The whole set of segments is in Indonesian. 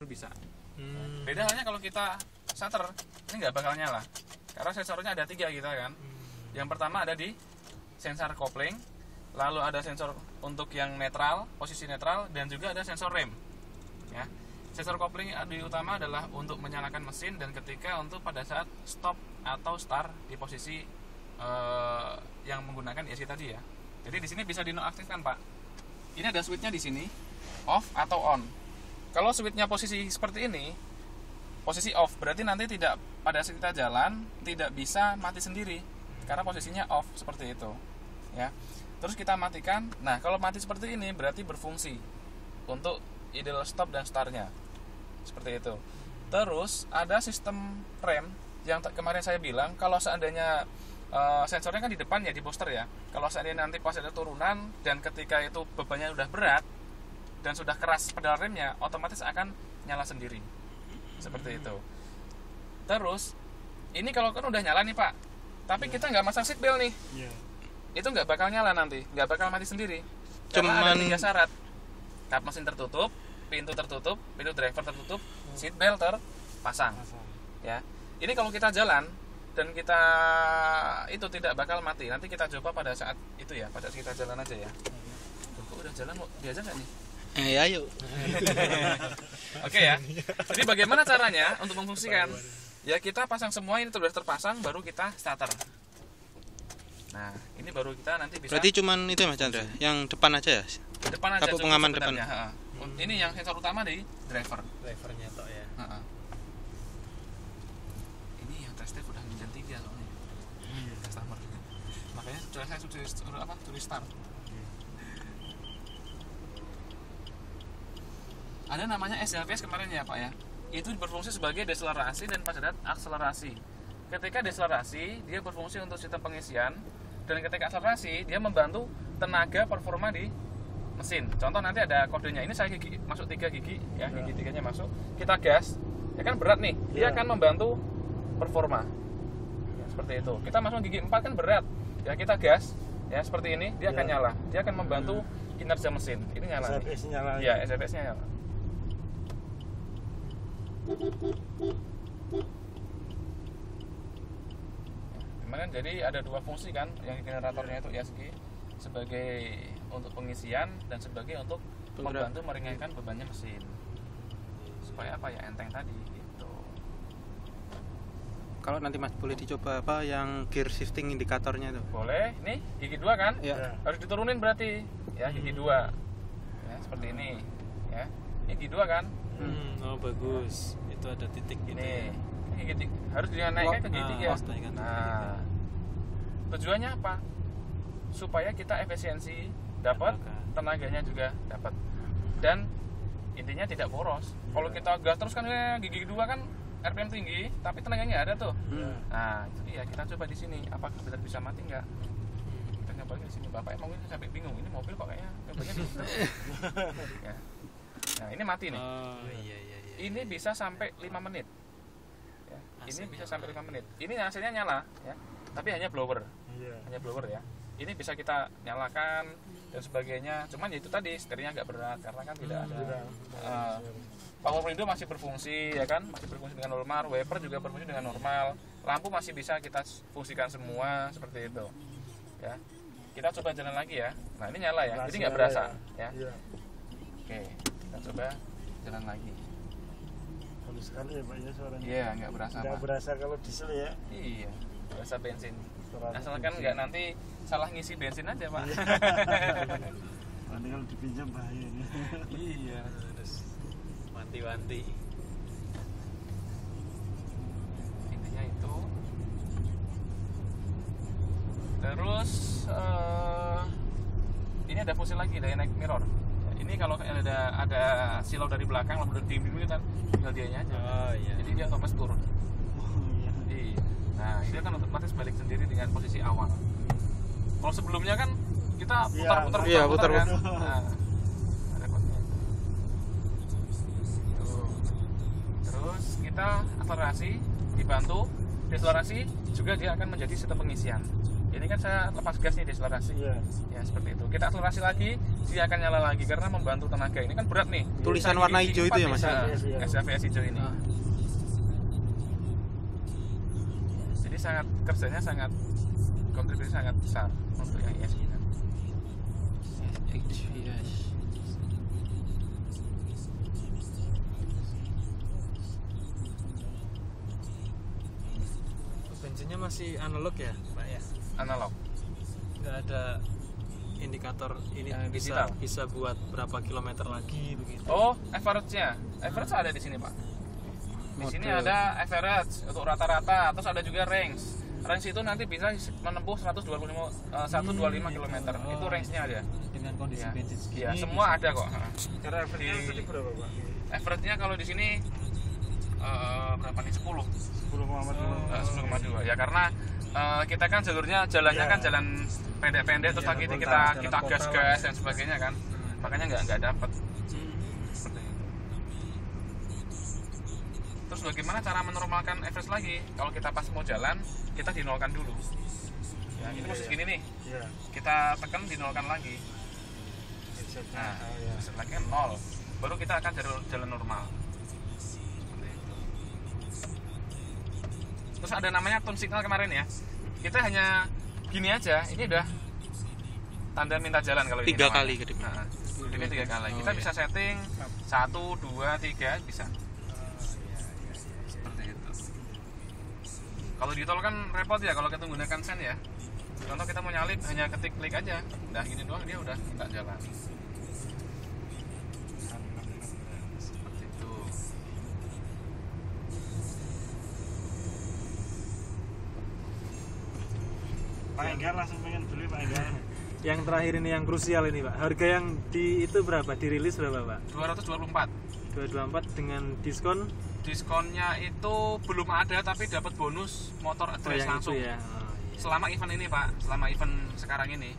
bisa. Beda halnya kalau kita shutter, ini nggak bakal nyala karena sensornya ada 3 kita kan. Yang pertama ada di sensor kopling, lalu ada sensor untuk yang netral, posisi netral, dan juga ada sensor rem ya. Sensor kopling di utama adalah untuk menyalakan mesin dan ketika untuk pada saat stop atau start di posisi yang menggunakan ESC tadi ya. Jadi di sini bisa dinonaktifkan Pak. Ini ada switchnya di sini, off atau on. Kalau switchnya posisi seperti ini, posisi off, berarti nanti tidak pada saat kita jalan tidak bisa mati sendiri karena posisinya off seperti itu ya. Terus kita matikan. Nah kalau mati seperti ini berarti berfungsi untuk idle stop dan startnya seperti itu. Terus ada sistem rem yang kemarin saya bilang, kalau seandainya sensornya kan di depan ya, di booster ya. Kalau seandainya nanti pas ada turunan dan ketika itu bebannya udah berat dan sudah keras pedal remnya, otomatis akan nyala sendiri seperti itu. Terus ini kalau kan udah nyala nih Pak, tapi kita nggak masang seat belt nih, itu nggak bakal nyala nanti, nggak bakal mati sendiri. Karena ada 3 syarat: kap mesin tertutup, pintu tertutup, pintu driver tertutup, seat belt terpasang ya. Ini kalau kita jalan dan kita itu tidak bakal mati. Nanti kita coba pada saat itu ya, pada saat kita jalan aja ya. Kok udah jalan mau diajak nggak nih? Ayo. Oke ya. Jadi bagaimana caranya untuk memfungsikan? Ya kita pasang semua ini sudah terpasang, baru kita starter. Nah ini baru kita nanti bisa. Berarti cuman itu ya Mas Chandra, yang depan aja ya? Depan aja. Kapuk pengaman depan. Ini yang sensor utama dari driver. Drivernya tok ya. Ini yang test drive udah menjadi 3 soalnya. Customer. Makanya saya sudah start. Ada namanya SLVS kemarin ya Pak ya. Itu berfungsi sebagai deselerasi dan pada saat akselerasi. Ketika deselerasi dia berfungsi untuk sistem pengisian, dan ketika akselerasi dia membantu tenaga performa di mesin. Contoh nanti ada kodenya, ini saya gigi masuk 3 gigi ya, gigi 3-nya masuk, kita gas, ya kan berat nih, dia akan membantu performa ya, seperti itu. Kita masuk gigi 4 kan berat ya, kita gas ya seperti ini, dia akan nyala, dia akan membantu kinerja mesin. Ini nyala. SFS nyala. Ya, SFS-nya nyala. Kemudian jadi ada 2 fungsi kan, yang generatornya itu ESC sebagai untuk pengisian dan sebagai untuk membantu meringankan bebannya mesin supaya apa ya, enteng tadi gitu. Kalau nanti Mas boleh dicoba apa yang gear shifting indikatornya itu? Boleh. Nih gigi 2 kan Ya. harus diturunin berarti ya, gigi 2 ya seperti ini ya. Ini gigi 2 kan. Oh bagus, itu ada titik gitu. Ini gigi 3 harus dinaikkan ke gigi 3. Nah tujuannya apa? Supaya kita efisiensi dapat, tenaganya juga dapat, dan intinya tidak boros. Kalau kita gas terus kan gigi 2 kan RPM tinggi tapi tenaganya ada tuh. Nah itu dia, kita coba di sini apakah benar bisa mati nggak. Kita nyobain di sini. Bapak mungkin sampai bingung, ini mobil kok kayaknya nyobanya gitu ya. Nah ini mati nih. Iya. Ini bisa sampai 5 menit ya. Ini bisa sampai 5 menit. Ini hasilnya nyala ya, tapi hanya blower. Hanya blower ya. Ini bisa kita nyalakan dan sebagainya. Cuman ya itu tadi, setirnya agak berat karena kan tidak ada power window masih berfungsi ya kan, masih berfungsi dengan normal. Wiper juga berfungsi dengan normal. Lampu masih bisa kita fungsikan semua seperti itu ya. Kita coba jalan lagi ya. Nah ini nyala ya, jadi nggak berasa ya. Oke, kita coba jalan lagi. Halus sekali ya Pak ya suaranya. Iya, nggak berasa Nggak Pak. berasa kalau diesel ya. Iya, berasa bensin. Suara Asalkan bensin. nggak nanti salah ngisi bensin aja Pak. Nanti kalau dipinjam bahaya nih. Iya. Harus wanti-wanti. Intinya itu. Terus ini ada fungsi lagi, dynamic mirror. Ini kalau ada silau dari belakang, lalu udah diem kan, tinggal dianya aja. Oh iya. Jadi dia otomatis turun. Iya. Iya. Nah dia kan otomatis balik sendiri dengan posisi awal. Kalau sebelumnya kan kita putar-putar kan. Nah, repotnya itu. Tuh. Terus kita akselerasi dibantu, deselerasi juga dia akan menjadi sistem pengisian. Ini kan saya lepas gas nih, deakselerasi. Iya. Ya seperti itu. Kita akselerasi lagi, dia akan nyala lagi karena membantu tenaga. Ini kan berat nih. Tulisan Bisa warna di- hijau itu ya, Mas? Iya, SFS hijau ini. Ah. Jadi sangat kerjanya sangat kontribusi sangat besar untuk yang ESP kan. HVS. Bensinnya masih analog ya, Pak ya? Analog. Nggak ada indikator ini Yang bisa digital. buat berapa kilometer lagi begitu. Oh, average-nya. Average ada di sini, Pak. Di sini Mode. ada average untuk rata-rata, terus ada juga range. Range itu nanti bisa menempuh 125 km. Oh. Itu range-nya ada. Dengan kondisi Ya. bensin segini. Iya, semua ada kok. Karena average-nya Di- tadi berapa, Pak? Average-nya kalau di sini berapa nih? 10. 10,2. 10,2. Ya karena kita kan jalurnya jalannya Iya. kan jalan pendek-pendek terus Iya, lagi kota, kita jalan kita kota gas-gas lah. dan sebagainya kan. Makanya nggak dapat. Seperti itu. Terus bagaimana cara menormalkan average lagi? Kalau kita pas mau jalan, kita dinolkan dulu. Ya, ini posisi gini nih. Iya. Kita tekan dinolkan lagi. Headset-nya. Nah, Oh, iya. setelah lagi 0. Baru kita akan jalan normal. Seperti itu. Terus ada namanya tone signal kemarin ya. Kita hanya gini aja, ini udah tanda minta jalan kalau ini 3 namanya. kali ke depan. Nah, ini 3 kali. Oh, Kita iya. bisa setting 1, 2, 3 bisa. Seperti itu. Kalau di tol kan repot ya kalau kita menggunakan sen ya. Contoh kita mau nyalip hanya ketik klik aja. Udah gini doang dia udah minta jalan. Seperti itu. Pak Enggar langsung pengen beli, Pak Enggar. Yang terakhir ini yang krusial ini, Pak. Harga yang di itu berapa? Dirilis berapa, Pak? 224. 224 dengan diskon. Diskonnya itu belum ada tapi dapat bonus motor Oh, address yang langsung. itu ya. Oh, iya. Selama event ini Pak, selama event sekarang ini.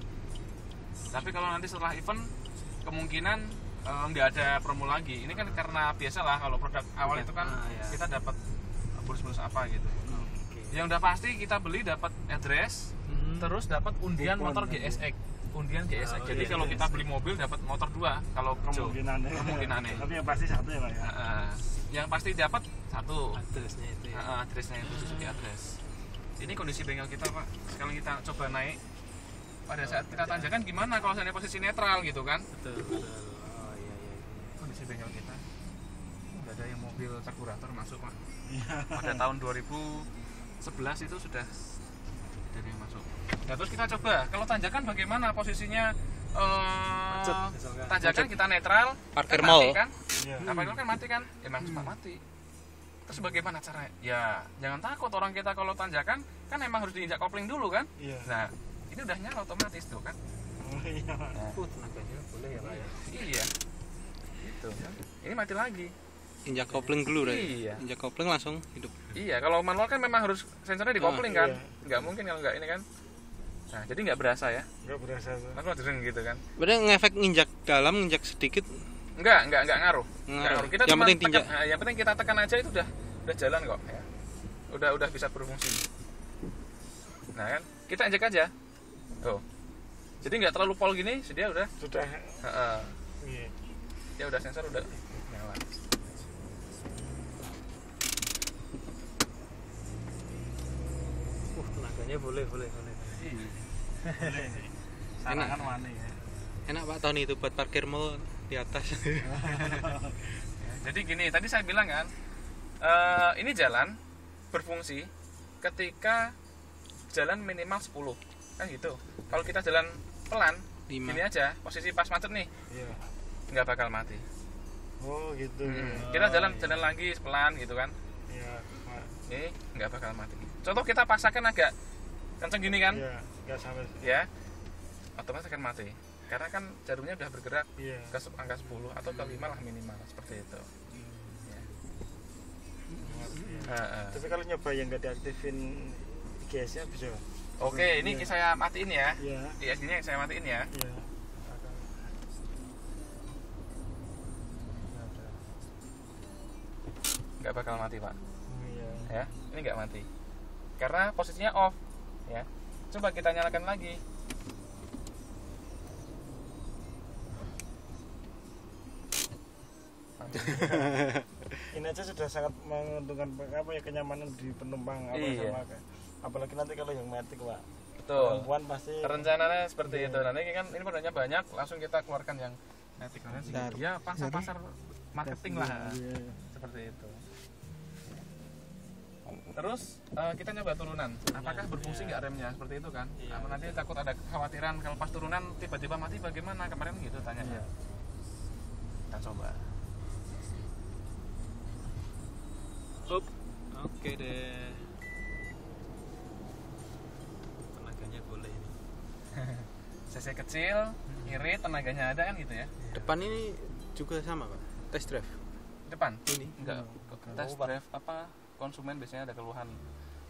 Tapi kalau nanti setelah event kemungkinan nggak ada promo lagi. Ini kan karena biasalah kalau produk awal itu kan iya. kita dapat bonus-bonus apa gitu. Oke. Yang udah pasti kita beli dapat address, Hmm. terus dapat undian Kupon motor nanti. GSX. Undian GSX. Oh, Jadi iya, kalau iya, kita iya. beli mobil dapat motor 2 kalau hijau. Kemungkinannya. Tapi yang pasti satu ya, Pak ya. Yang pasti dapat satu. Addressnya itu ya. Addressnya itu Suzuki address. Ini kondisi bengkel kita Pak. Sekarang kita coba naik. Pada saat kita tanjakan gimana kalau seandainya posisi netral gitu kan? Betul, betul. Oh iya iya. Kondisi bengkel kita. Udah ada yang mobil karburator masuk Pak. Iya. Pada tahun 2011 itu sudah ada yang masuk. Nah terus kita coba kalau tanjakan bagaimana posisinya? Macet, misalkan. Tanjakan kita netral. Parkir kan mall. mati, kan? Iya. Apa itu kan mati kan? Emang cepat mati. Terus bagaimana caranya? Ya jangan takut orang kita kalau tanjakan kan emang harus diinjak kopling dulu kan? Iya. Nah ini udah nyala otomatis tuh kan? Oh iya. Tenaganya boleh ya, Pak ya. Iya. Gitu. Ini mati lagi. Injak kopling dulu deh. Iya. Injak kopling langsung hidup. Iya. Kalau manual kan memang harus sensornya di kopling kan? iya. Nggak mungkin kalau nggak ini kan? Nah jadi nggak berasa ya? Enggak berasa tuh. Aku dering gitu kan? Berarti ngefek nginjak dalam, nginjak sedikit. Nggak ngaruh. Nggak Ngaruh. Kita Yang cuma penting tinjak. tekan, yang penting kita tekan aja itu udah jalan kok ya. Udah bisa berfungsi. Nah kan, kita injek aja. Tuh. Jadi nggak terlalu pol gini, dia udah Sudah. heeh. Iya. Dia udah sensor udah nyala. Tenaganya boleh. Boleh. Sarangan wani ya. Enak Pak Tony itu buat parkir mall di atas. Jadi gini, tadi saya bilang kan, ini jalan berfungsi ketika jalan minimal 10 kan gitu. Kalau kita jalan pelan, 5. gini aja, posisi pas macet nih, Iya. nggak bakal mati. Oh gitu. Kita jalan lagi pelan gitu kan, Iya. Pak. ini nggak bakal mati. Contoh kita paksakan agak kenceng gini kan, Iya. Enggak sampai. ya, otomatis akan mati. Karena kan jarumnya udah bergerak Iya. ke angka 10 atau ke 5 lah minimal seperti itu. Ya. Iya. Tapi kalau nyoba yang nggak diaktifin IGS-nya bisa. Oke, ini Iya. saya matiin ya. Iya. ISD-nya saya matiin ya. Iya. Nggak bakal mati Pak. Iya. Ya, ini nggak mati. Karena posisinya off. Ya. Coba kita nyalakan lagi. Ini aja sudah sangat menguntungkan apa ya, kenyamanan di penumpang apa Iya. sama kayak. Apalagi nanti kalau yang matic, Pak. Betul. Perempuan pasti Rencananya seperti itu. Nanti kan ini modalnya banyak, langsung kita keluarkan yang matic. Bentar. Ya pasar marketing lah. Iya. Seperti itu. Terus kita nyoba turunan. Apakah berfungsi nggak remnya? Seperti itu kan? Apa nanti takut ada kekhawatiran kalau pas turunan tiba-tiba mati bagaimana? Kemarin gitu tanya. Iya. Kita coba. Up. Oke deh. Tenaganya boleh ini. CC kecil, irit, tenaganya ada kan gitu ya? Depan ini juga sama pak, test drive. Depan? Ini Enggak. Test drive apa? Konsumen biasanya ada keluhan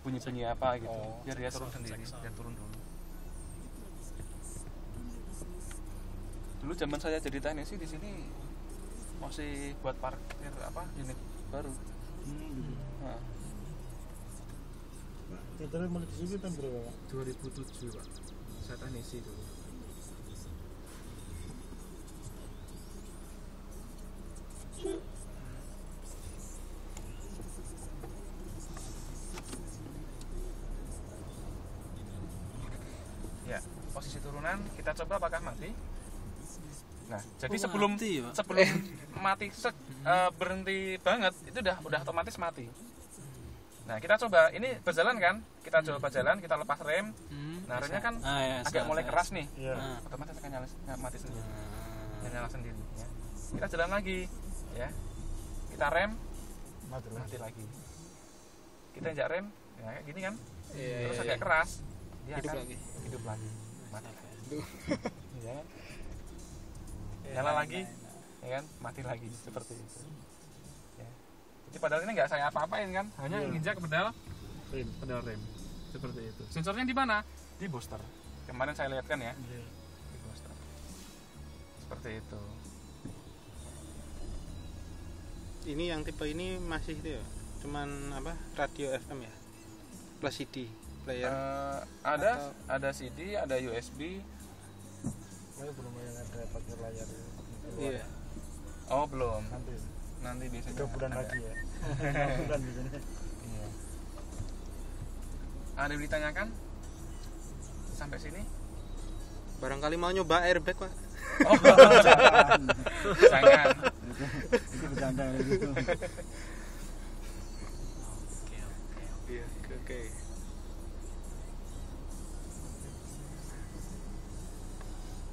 bunyi-bunyi apa gitu. Biar dia turun sendiri, biar turun dulu. Dulu zaman saya jadi teknisi di sini masih buat parkir apa unit baru. Gitu. Nah, Kita mulai di sini tahun berapa, Pak? 2007 Pak. Saya teknisi dulu. ya, posisi turunan kita coba apakah mati. Nah, jadi Oh, sebelum mati, Pak. sebelum mati berhenti banget itu udah otomatis mati. Nah, kita coba ini berjalan kan? Kita coba jalan, kita lepas rem. Nah, remnya kan agak mulai keras nih. Iya. Otomatis akan mati sendiri. Nyala sendiri ya. Kita jalan lagi ya. Kita rem, mati lagi. Kita injak rem, ya kayak gini kan? Terus agak keras, dia Hidup akan lagi. hidup lagi. Mati. Ya kan? Nyala lagi, ya kan? Mati lagi seperti itu. Ya. Jadi padahal ini nggak saya apa-apain kan? Hanya injak pedal rem. Seperti itu. Sensornya di mana? Di booster. Kemarin saya lihat kan ya. Iya. Di booster. Seperti itu. Ini yang tipe ini masih itu ya, cuman apa radio FM ya, plus CD player. Ada CD, ada USB. Tapi belum yang ada pakai layar. Iya. Oh belum. Nanti Nanti biasanya 3 bulan ada. lagi ya. 6 bulan biasanya. Iya. Ada yang ditanyakan sampai sini? Barangkali mau nyoba airbag pak? Oh, jangan. Itu bercanda gitu. Iya. Oke.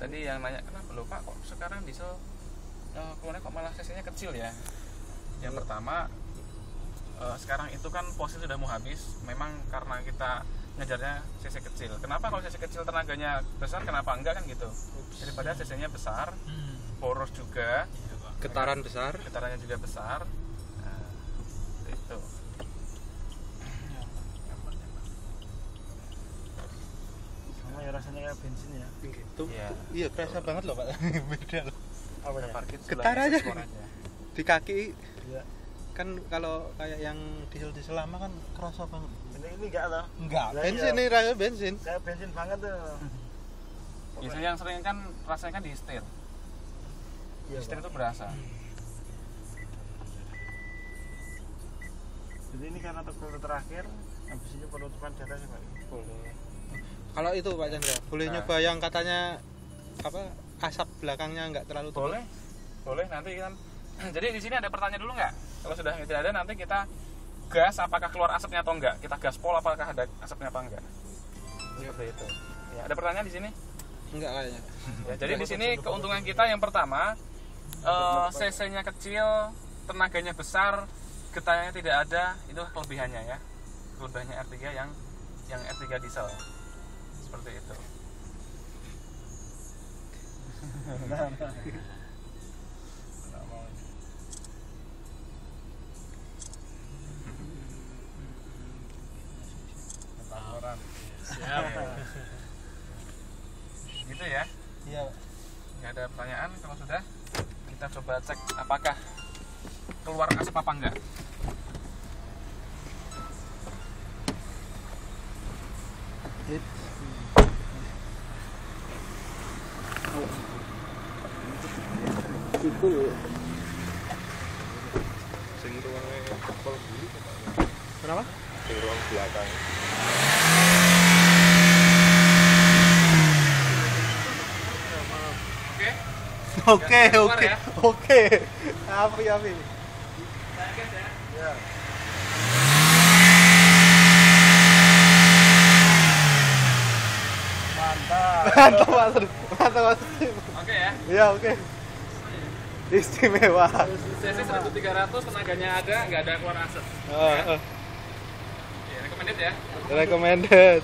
Tadi yang nanya kenapa loh Pak kok sekarang diesel keluarnya kok malah cc-nya kecil ya? Yang pertama sekarang itu kan posisi sudah mau habis. Memang karena kita ngejarnya cc kecil. Kenapa kalau cc kecil tenaganya besar kenapa enggak kan gitu? Daripada cc-nya besar, boros juga, Getaran besar. getarannya juga besar. Nah, itu. Sama ya rasanya kayak bensin ya. Gitu. Iya. Iya kerasa banget loh pak. Beda loh. Apa ya? Parkir Getar sebelahnya aja. explore aja. Di kaki Iya. kan kalau kayak yang diesel lama kan kerasa banget. Ini enggak loh. Enggak. Lah, Bensin iya. nih rasa bensin. Kayak bensin banget tuh. Biasanya yang sering kan rasanya kan di setir. Iya, Setir Pak. itu berasa. Jadi ini karena tekanan terakhir, habis ini penutupan data sih Pak. Boleh. Kalau itu Pak Chandra, boleh Nah. nyoba yang katanya apa asap belakangnya nggak terlalu tebal? Boleh. Boleh nanti kan. Jadi di sini ada pertanyaan dulu nggak? Kalau sudah tidak ada nanti kita gas apakah keluar asapnya atau enggak. Kita gaspol apakah ada asapnya apa enggak. Seperti itu. Ya, ada pertanyaan di sini? Enggak kayaknya. Ya, jadi di sini keuntungan kita yang pertama cc-nya kecil, tenaganya besar, getarannya tidak ada, itu kelebihannya ya. Kelebihannya R3 yang R3 diesel. Seperti itu. Siap. Gitu ya. Iya. Nggak ada pertanyaan. Kalau sudah kita coba cek apakah keluar asap apa enggak. Hit. cool. Sing ruangnya kepol bulu Kenapa? sing ruang belakang. Oke. Oke, Keluar oke, ya? oke. Api. Saya gas ya. Mantap. Mantap, Mas. Oke ya. Iya, oke. Istimewa. CC 1300, tenaganya ada, nggak ada keluar asap. Oh, Oke, recommended ya. recommended.